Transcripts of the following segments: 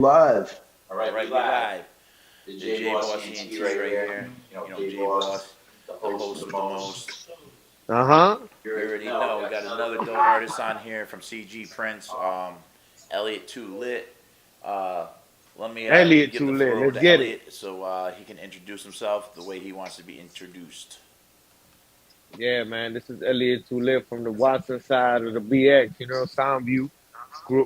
Live. All right, we live. The JBoss ENT right here. JBoss, the host with the most. Uh huh. You already know. We got another dope artist on here from CG Prince. Elliot Too Lit. Uh, Let me Elliot give too the lit. floor over Let's to get it. Elliot so he can introduce himself the way he wants to be introduced. Yeah, man. This is Elliot too lit from the Watson side of the BX. You know, Soundview.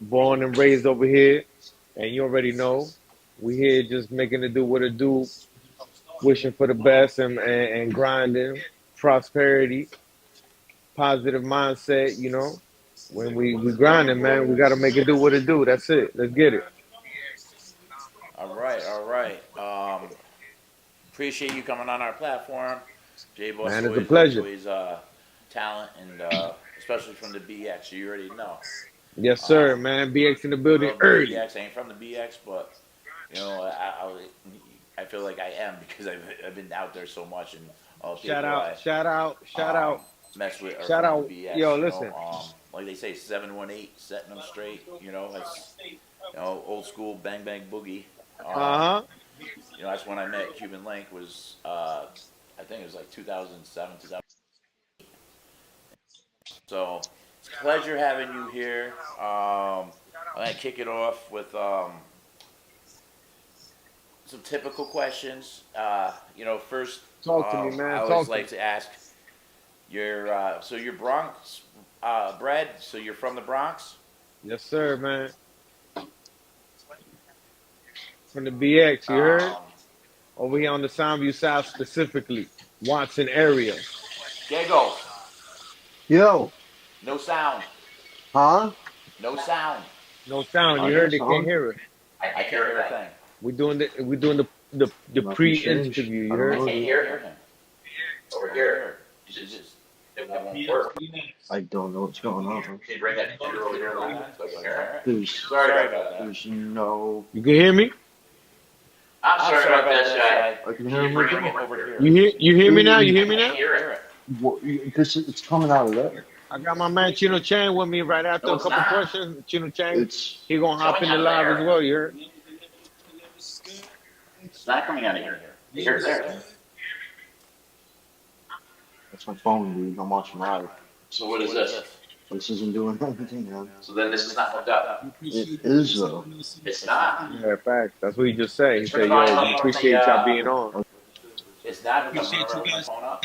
Born and raised over here, and you already know we here just making it do what it do, wishing for the best and grinding, prosperity, positive mindset. You know, when we grinding, man, we got to make it do what it do. That's it. Let's get it. All right, all right. Appreciate you coming on our platform. JBoss Man, it's a always loves pleasure. always talent and especially from the BX. You already know. Yes, sir, Um, man. BX in the building Love the early. BX. I ain't from the BX, but I feel like I am because I've been out there so much, and all the Shout people out, shout out, shout out, mess with are shout from the out. Yo, BX. listen. Like they say, 718, setting them straight. That's old school bang bang boogie. Um, Uh huh. that's when I met Cuban Link. Was I think it was like 2007, 2000. So it's a pleasure having you here. I'm gonna kick it off with some typical questions. First, Talk to me, I man. always Talk to me. like to ask so you're Bronx bred, so you're from the Bronx. Yes, sir, man. From the BX, you heard? Um, Over here on the Soundview South specifically, Watson area. Giggles, Yo, no sound, huh? no sound. No sound. I You hear heard? They can't some. hear us. I can't hear a thing. We doing the Nothing changed. pre-interview. You I don't I heard? know, can't dude. hear him over here. It won't work. I don't know what's going on. Can you bring that computer over here a little bit so I can hear it? There's, Sorry about that. there's no. You can hear me? I'm sorry about that, I Shai. can Can hear you him bring right it now. over here? You hear me now? You Dude, hear I me can't now? hear it. it's coming out of there. I got my man Chino Chang with me right after No, a it's couple not. questions. Chino Chang, It's he gonna It's hop coming in the out of live as there. well. You heard? It's not coming out of here. Here's there. that's my phone, dude. I'm watching live. So what is this? This isn't doing anything, man. So then this is not hooked up. It is though. It's not. Yeah, facts. That's what he just said. He Turn the said, "Yo, volume we up on the. appreciate y'all being on." It's not hooked up. Remember, I hooked my phone up.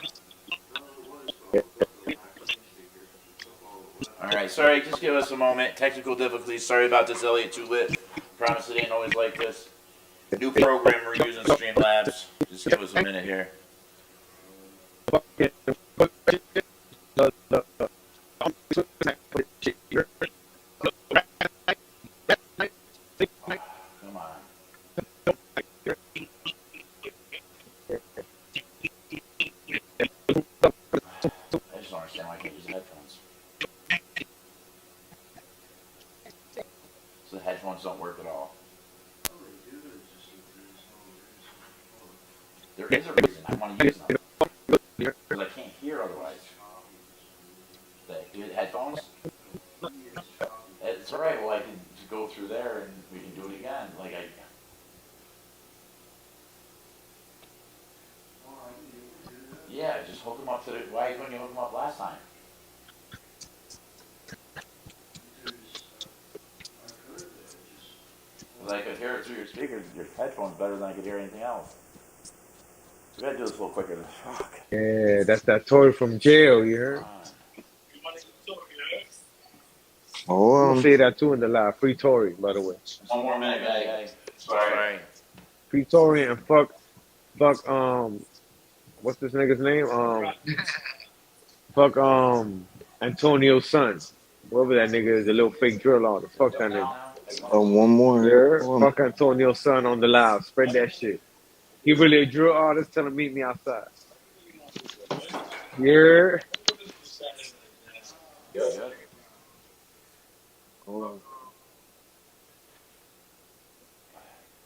All right. Sorry. Just give us a moment. Technical difficulties. Sorry about this, Elliot. Too lit. Promise it ain't always like this. New program we're using, Streamlabs. Just give us a minute here. Come on. I just don't understand why I can't use headphones. So the headphones don't work at all. There is a reason I want to use them because I can't hear otherwise. The headphones. It's all right. Well, I can just go through there and we can do it again. Yeah, just hook them up to the. Why couldn't you hook them up last time? Because I could hear it through your speakers, your headphones better than I could hear anything else. So we gotta do this a little quicker. Fuck. Yeah, that's that Tory from jail. You heard? Come I'm gonna Oh, say that too in the live. Free Tory, by the way. on. One more minute, guys. Sorry. Free Tory and fuck. What's this nigga's name? Fuck. Antonio's son. Whoever that nigga is, a little fake drill artist. Fuck that nigga. one more. Yeah, fuck Antonio's son on the live. Spread that shit. He really a drill artist. Tell him meet me outside. Yeah. Good. Hold on.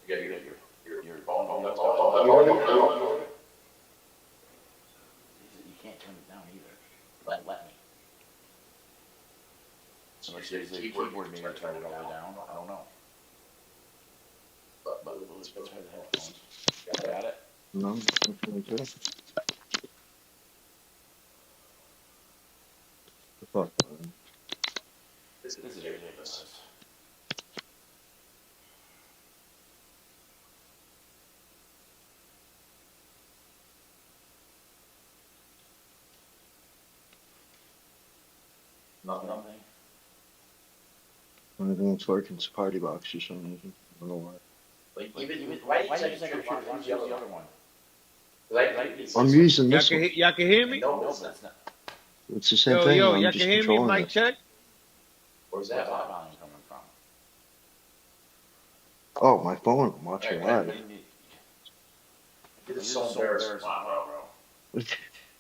You gotta get your phone. That's all. You can't turn it down either. Let me. So much the keyboard maybe turn it all the way down. I don't know. Let's try the headphones. Got it? No, okay. Fuck, man. This is ridiculous. Nothing. Only thing that's working is Party Box for some reason. I don't know why. Even why do you take a picture? Why use the other one? I'm using Y'all this one. y'all can hear me? No, but it's not. It's the same Yo, thing. yo, I'm y'all just can hear me? controlling Mic it. check. Where's that volume coming from? Oh, my phone. I'm watching live. This is so embarrassing, bro.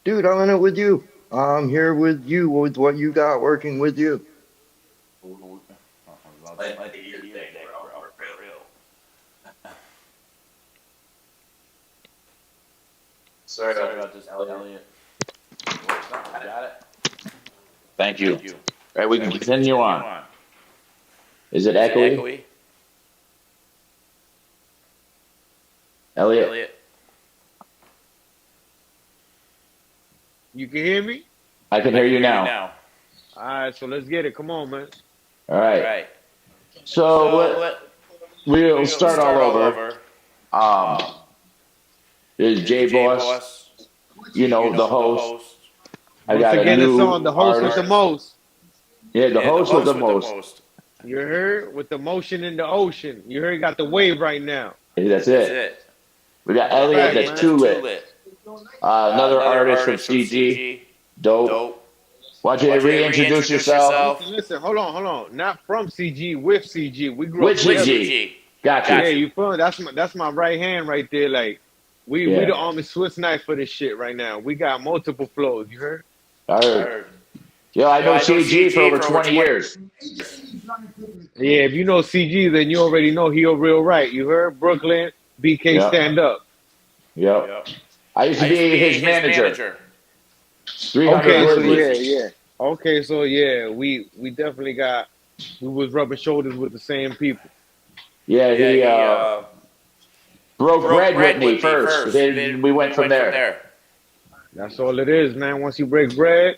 Dude, I'm in it with you. I'm here with you with what you got working with you. Like your thing, bro. For real. Sorry about this, Elliot. Got it? Thank you. All right, we can continue on. Is it echoey? Elliot? You can hear me? I can hear you now. All right, so let's get it. Come on, man. All right. So we'll start all over. There's JBoss, the host. I got Once again, a it's new on the host with the artist. most. Yeah, the host with the most. You heard? With the motion in the ocean. You heard? Got the wave right now. Hey, that's it. We got Elliot, that's too lit. Another artist from CG. Dope. Want you to reintroduce yourself? Listen, hold on. Not from CG, with CG. We grew up With together. CG. Got you. Yeah, you feel me? That's my right hand right there. Like we the army Swiss knife for this shit right now. We got multiple flows. You heard? I heard. Yo, I know CG for over 20 years. Yeah, if you know CG, then you already know he a real right. You heard? Brooklyn, BK stand up. Yep. I used to be his manager. 300 Okay, so Grizzlies. yeah. Okay, so yeah, we definitely we was rubbing shoulders with the same people. Yeah, he broke bread with me first. Then we went from there. That's all it is, man. Once you break bread,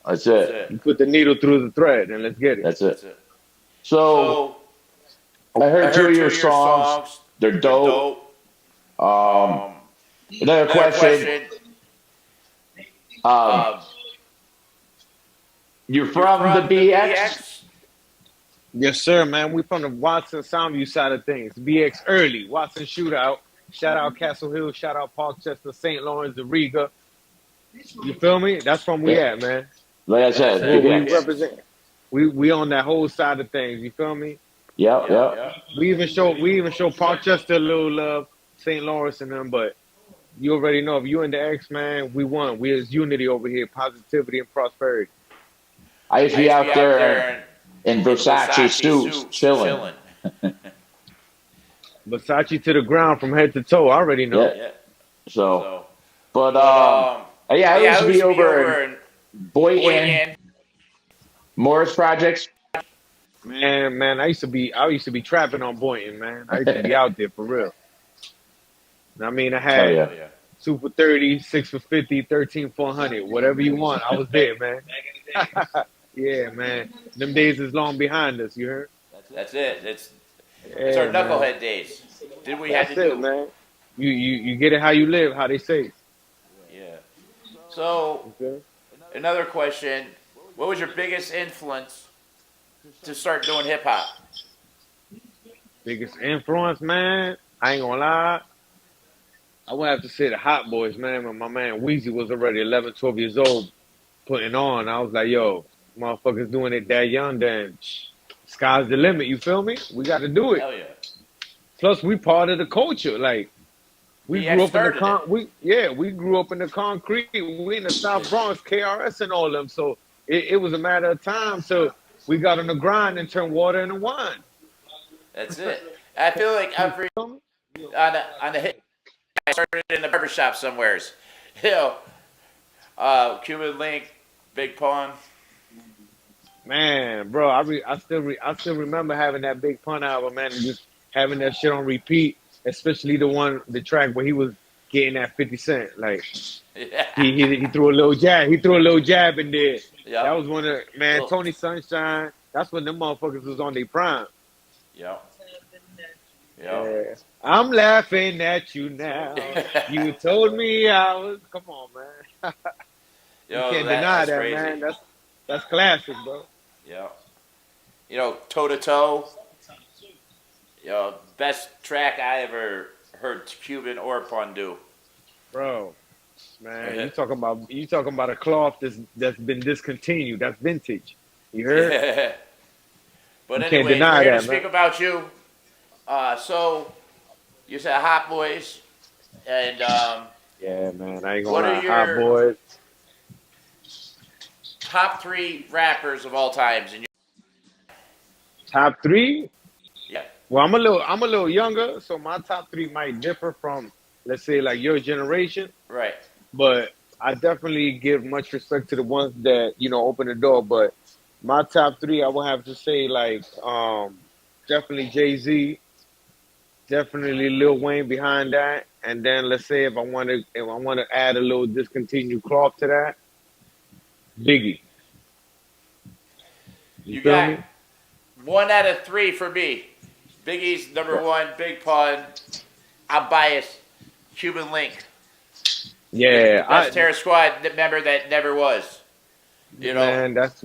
That's it. you put the needle through the thread, and let's get it. That's it. So I heard two of your songs. They're dope. Another question. You're from the BX? Yes, sir, man. We from the Watson Soundview side of things. BX early. Watson Shootout. Shout out Castle Hill. Shout out Parkchester, St. Lawrence, the Riga. You feel me? That's from we at, man. Like I said, we represent. We on that whole side of things. You feel me? Yep. We even show Parkchester a little love, St. Lawrence and them, but you already know if you in the X, man, we won. We is unity over here, positivity and prosperity. I used to be out there in Versace suits, chilling. Versace to the ground from head to toe. I already know. Yeah. So, but I used to be over in Boynton, Morris Projects. Man, I used to be trapping on Boynton, man. I used to be out there for real. I mean, I had Super 30, 6 for 50, 13 400, whatever you want. I was there, man. Yeah, man. Them days is long behind us. You heard? That's it. It's our knucklehead days. Did we have to do, man? You get it how you live, how they say. Yeah. So another question: what was your biggest influence to start doing hip hop? Biggest influence, man. I ain't gonna lie. I would have to say the Hot Boys, man. When my man Weezy was already 11, 12 years old, putting on, I was like, yo, motherfuckers doing it that young, then sky's the limit. You feel me? We got to do it. Hell yeah. Plus, we part of the culture. Like, we grew up in the we grew up in the concrete. We in the South Bronx, KRS and all them. So it was a matter of time. So we got on the grind and turned water into wine. That's it. I feel like every on the hit, I started in the barbershop somewheres. Cuban Link, Big Pun. Man, bro, I still remember having that Big Pun album, man, and just having that shit on repeat. especially the track where he was getting at 50 Cent. Like Yeah. he threw a little jab. He threw a little jab in there. That Yep. was one of man Well, Tony Sunshine. That's when them motherfuckers was on their prime. yep. Yep. Yeah. I'm laughing at you now. You told me I was. Come on, man. You Yo, can't deny that's that, crazy. man. That's classic, bro. Yep. Toe to toe. Best track I ever heard Cuban or Pun do. Bro, man, you talking about a cloth that's been discontinued. That's vintage. You heard? Yeah. But You can't anyways, we're deny here to that, speak man. about you. So you said Hot Boys, and Yeah, man. I ain't gonna what are lie. Hot your boys. top three rappers of all times? And Top three. yeah, Well, I'm a little younger, so my top three might differ from, let's say, like your generation. right. But I definitely give much respect to the ones that open the door. But my top three, I would have to say like definitely Jay-Z, definitely Lil Wayne behind that, and then let's say if I want to add a little discontinued cloth to that, Biggie. You You feel got me? 1 out of 3 for me. Biggie's number one. Big Pun. I'm biased. Cuban Link. The Yeah, best Terror Squad member that never was. man, that's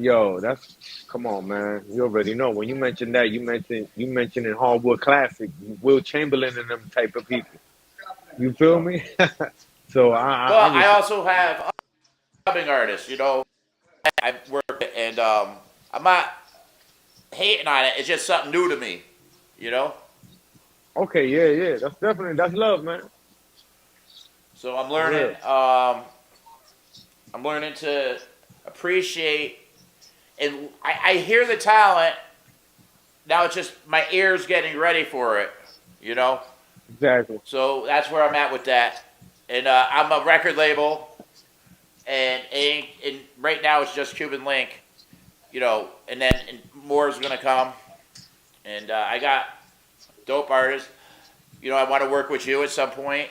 come on, man. You already know when you mention that, you mentioned in Hardwood Classic, Will Chamberlain and them type of people. You feel So, me? So I but I was also have dubbing artists. I work and I'm not hating on it. It's just something new to me. You know. okay. Yeah. That's love, man. So I'm For learning. real. I'm learning to appreciate, and I hear the talent. Now it's just my ears getting ready for it. You know. Exactly. So that's where I'm at with that. And I'm a record label, and right now it's just Cuban Link. And then more is gonna come. And I got dope artists. I want to work with you at some point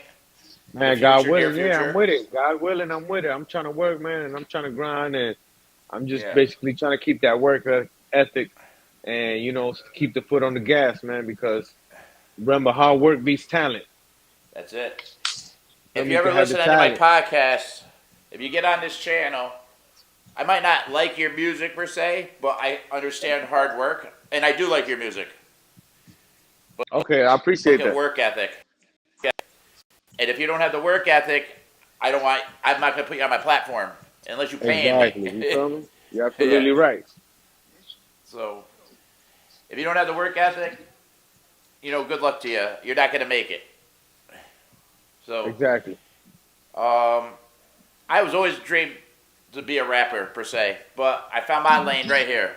in the Man, God future, near willing, yeah, I'm future. with it. God willing, I'm with it. I'm trying to work, man, and I'm trying to grind, and I'm just Yeah, basically trying to keep that work ethic, and keep the foot on the gas, man. Because remember, hard work beats talent. that's it. Feel If me? you You ever can have the listen to any of my talent. podcasts, if you get on this channel, I might not like your music per se, but I understand hard work, and I do like your music. But Okay, I look appreciate at that. work ethic, and if you don't have the work ethic, I'm not going to put you on my platform unless you're paying me. Exactly. You feel me? You're Yeah. absolutely right. So if you don't have the work ethic, good luck to you. You're not going to make it. So Exactly. I was always dreamed to be a rapper per se, but I found my lane right here.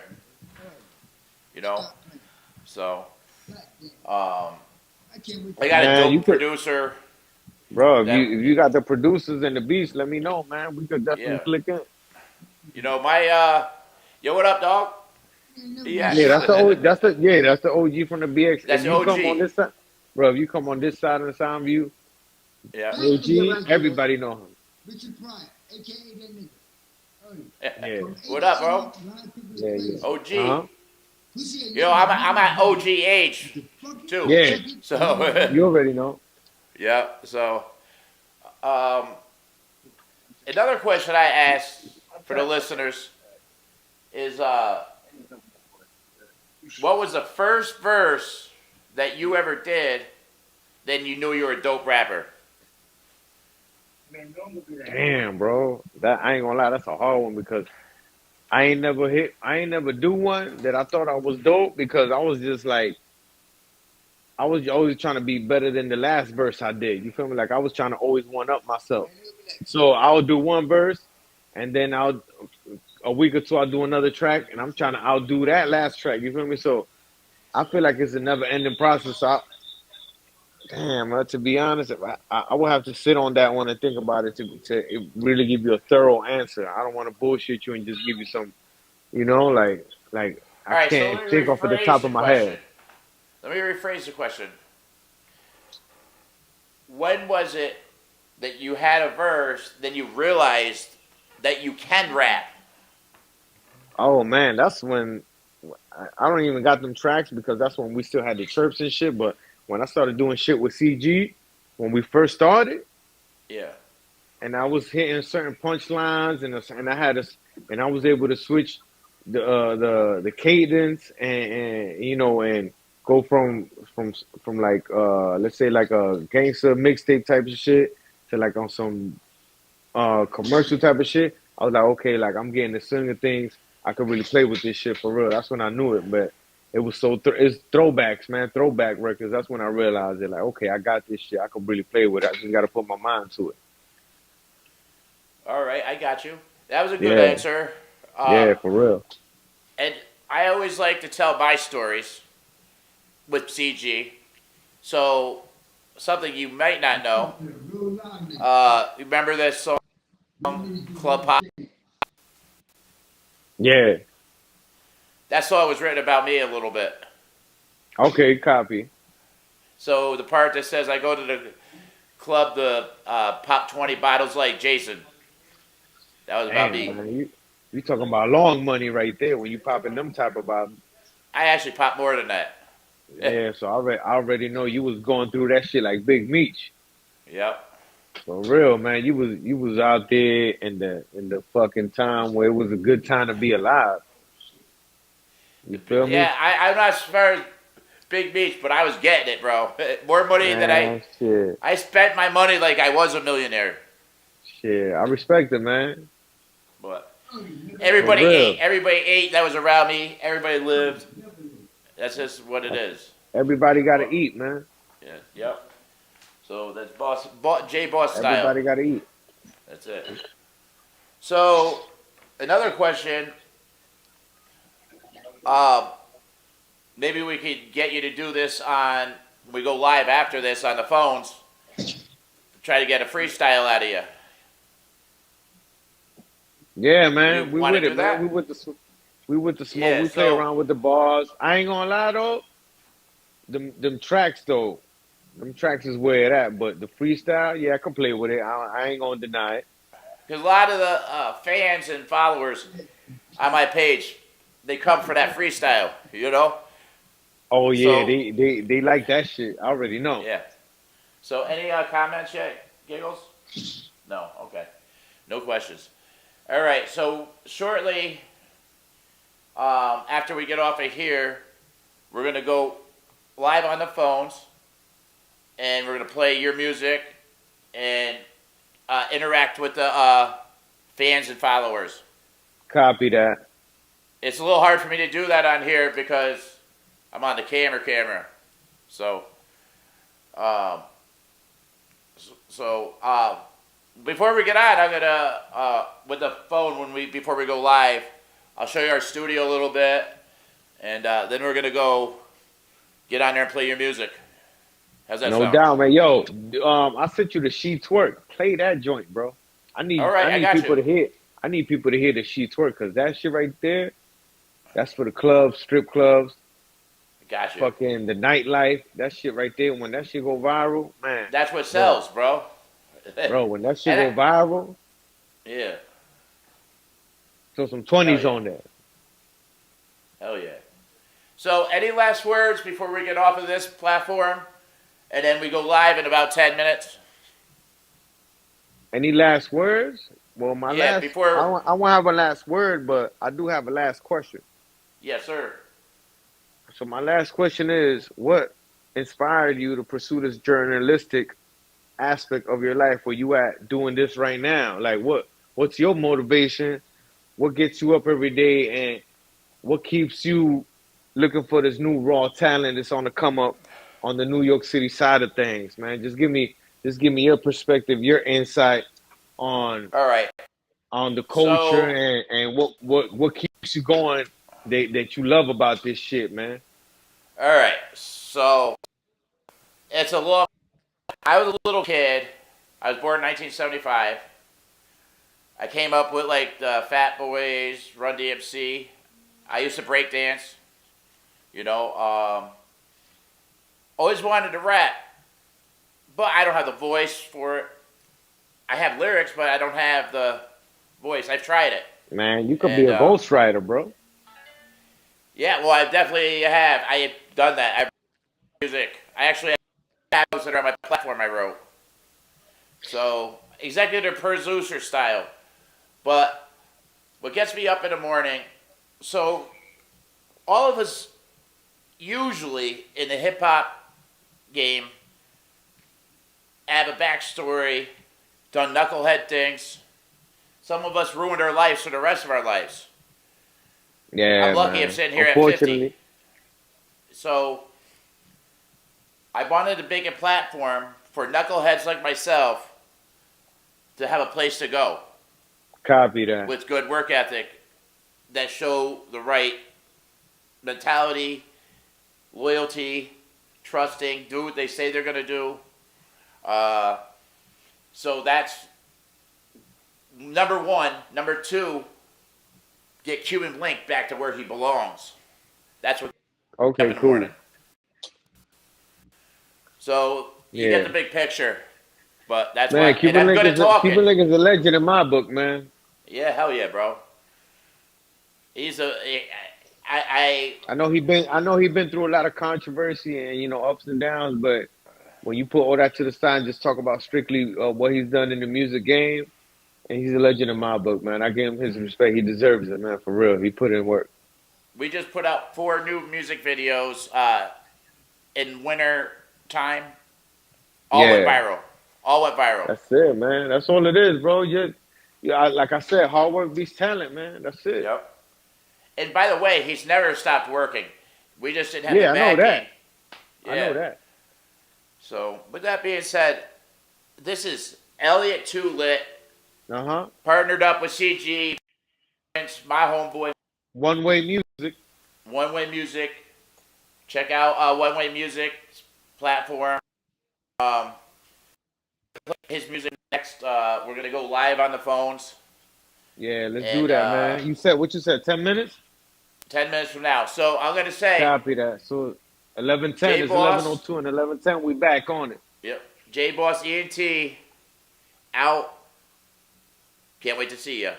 You know, so I got a Man, you dope could, producer bro. that If you got the producers and the beats, let me know, man. We could definitely yeah. click in. My yo, what up, dog? Yeah, Yes, that's the old, that's the OG from the BX. that's If the you come on OG. this side, bro, if you come on this side of the Sound View, Yeah, OG, everybody know him. Yeah, what up, bro? yeah. Uh OG. huh. I'm at OG age too. Yeah, So you already know. yeah. So um, another question I asked for the listeners is what was the first verse that you ever did? Then you knew you were a dope rapper. Damn, bro. That I ain't gonna lie, that's a hard one because I ain't never do one that I thought I was dope because I was just like I was always trying to be better than the last verse I did. You feel me? Like I was trying to always one up myself. So I'll do one verse, and then I'll a week or two I'll do another track, and I'm trying to outdo that last track. You feel me? So I feel like it's a never ending process. So damn, to be honest, I will have to sit on that one and think about it to really give you a thorough answer. I don't want to bullshit you and just give you some, like I All right, so can't let me think off of the rephrase top the of my question. head. Let me rephrase the question. when was it that you had a verse, then you realized that you can rap? Oh man, that's when I don't even got them tracks because that's when we still had the chirps and shit. But when I started doing shit with CG, when we first started, Yeah. and I was hitting certain punchlines, and I had a, and I was able to switch the cadence and you know and go from like let's say like a gangster mixtape type of shit to like on some commercial type of shit. I was like, okay, like I'm getting the swing of things. I could really play with this shit for real. That's when I knew it. But it was it's throwbacks, man, throwback records. That's when I realized it. Like, okay, I got this shit. I could really play with it. I just got to put my mind to it. All right, I got you. That was a good Yeah, answer. yeah, for real. And I always like to tell my stories with CG. So, something you might not know. Remember this song, Club Pop? Yeah. That song was written about me a little bit. Okay, copy. So, the part that says I go to the club to pop 20 bottles like Jason, that was about Damn, me. man, you talking about long money right there when you popping them type of bottles. I actually popped more than that. Yeah, so I already know you was going through that shit like Big Meech. Yep. For real, man, you was out there in the fucking time where it was a good time to be alive. You feel me? Yeah, I'm not as far as Big Beach, but I was getting it, bro. More money than Man, shit, I spent my money like I was a millionaire. shit. I respect it, man. But For real. everybody ate that was around me. Everybody lived. That's just what it is. Everybody got to But, eat, man. yeah, yep. So that's JBoss style. Everybody got to eat. That's it. So another question. Um, maybe we could get you to do this on. We go live after this on the phones. Try to get a freestyle out of you. Yeah, You man. We want to with do it, man. that? We with the smoke. Yeah. We play So around with the bars. I ain't gonna lie though. Them tracks though. Them tracks is where it at. But the freestyle, yeah, I can play with it. I ain't gonna deny it. because a lot of the fans and followers on my page, they come for that freestyle. You know. Oh yeah, So they like that shit. I already know. yeah. So any comments yet, Giggles? No. Okay. No questions. All right. So shortly after we get off of here, we're gonna go live on the phones, and we're gonna play your music and interact with the fans and followers. Copy that. It's a little hard for me to do that on here because I'm on the camera. So, um, before we get on, I'm gonna with the phone before we go live, I'll show you our studio a little bit, and then we're gonna go get on there and play your music. How's that No sound? doubt, man. Yo, I sent you the She Twerk. Play that joint, bro. All right, I I need got you. people to hear. I need people to hear the She Twerk because that shit right there, that's for the clubs, strip clubs, Got you. fucking the nightlife. That shit right there. When that shit go viral, man, That's what bro, sells, bro. bro. When that shit And go viral, yeah, throw some hell 20s yeah, on there. hell yeah. So, any last words before we get off of this platform, and then we go live in about 10 minutes? Any last words? Well, Yeah, before. I won't have a last word, but I do have a last question. Yes, sir. So my last question is, what inspired you to pursue this journalistic aspect of your life where you at doing this right now? Like what's your motivation? What gets you up every day and what keeps you looking for this new raw talent that's on the come up on the New York City side of things, man? Just give me your perspective, your insight on All right. the culture So, and what keeps you going that you love about this shit, man. all right. So, it's a long. I was a little kid. I was born in 1975. I came up with like the Fat Boys, Run DMC. I used to break dance. You know, always wanted to rap, but I don't have the voice for it. I have lyrics, but I don't have the voice. I've tried it. Man, you could be And a ghostwriter, bro. yeah, well, I definitely have. I have done that. I've music. I actually have tabs that are on my platform I wrote. So executive producer style. But what gets me up in the morning, so all of us usually in the hip hop game have a backstory, done knucklehead things. Some of us ruined our lives for the rest of our lives. Yeah, I'm lucky man. I'm sitting here at 50. So I wanted to make a platform for knuckleheads like myself to have a place to go. Copy that. With good work ethic that show the right mentality, loyalty, trusting, do what they say they're going to do. So that's number one. Number two, get Cuban Link back to where he belongs. That's what up Okay, in the cool. morning. So you get Yeah. the big picture. But that's Man, why, and I'm good at talking. Cuban Link is a legend in my book, man. Yeah, hell yeah, bro. He's a. I know he been through a lot of controversy and ups and downs, but when you put all that to the side and just talk about strictly what he's done in the music game, and he's a legend in my book, man. I give him his respect. He deserves it, man, for real. He put in work. We just put out 4 new music videos in winter time. All went viral. All went viral. That's it, man. That's all it is, bro. Like I said, hard work beats talent, man. That's it. Yep. And by the way, he's never stopped working. We just didn't have the I know that. Yeah. I know that. So, with that being said, this is Elliot Too Lit. Partnered up with CG, my homeboy. One Way Music. One Way Music. Check out One Way Music platform. His music next. We're gonna go live on the phones. Yeah, let's do that, man. What you said? 10 minutes? 10 minutes from now. So I'm gonna say. Copy that. So 11:10 is 11:02 and 11:10. We back on it. Yep. JBoss ENT out. Can't wait to see you.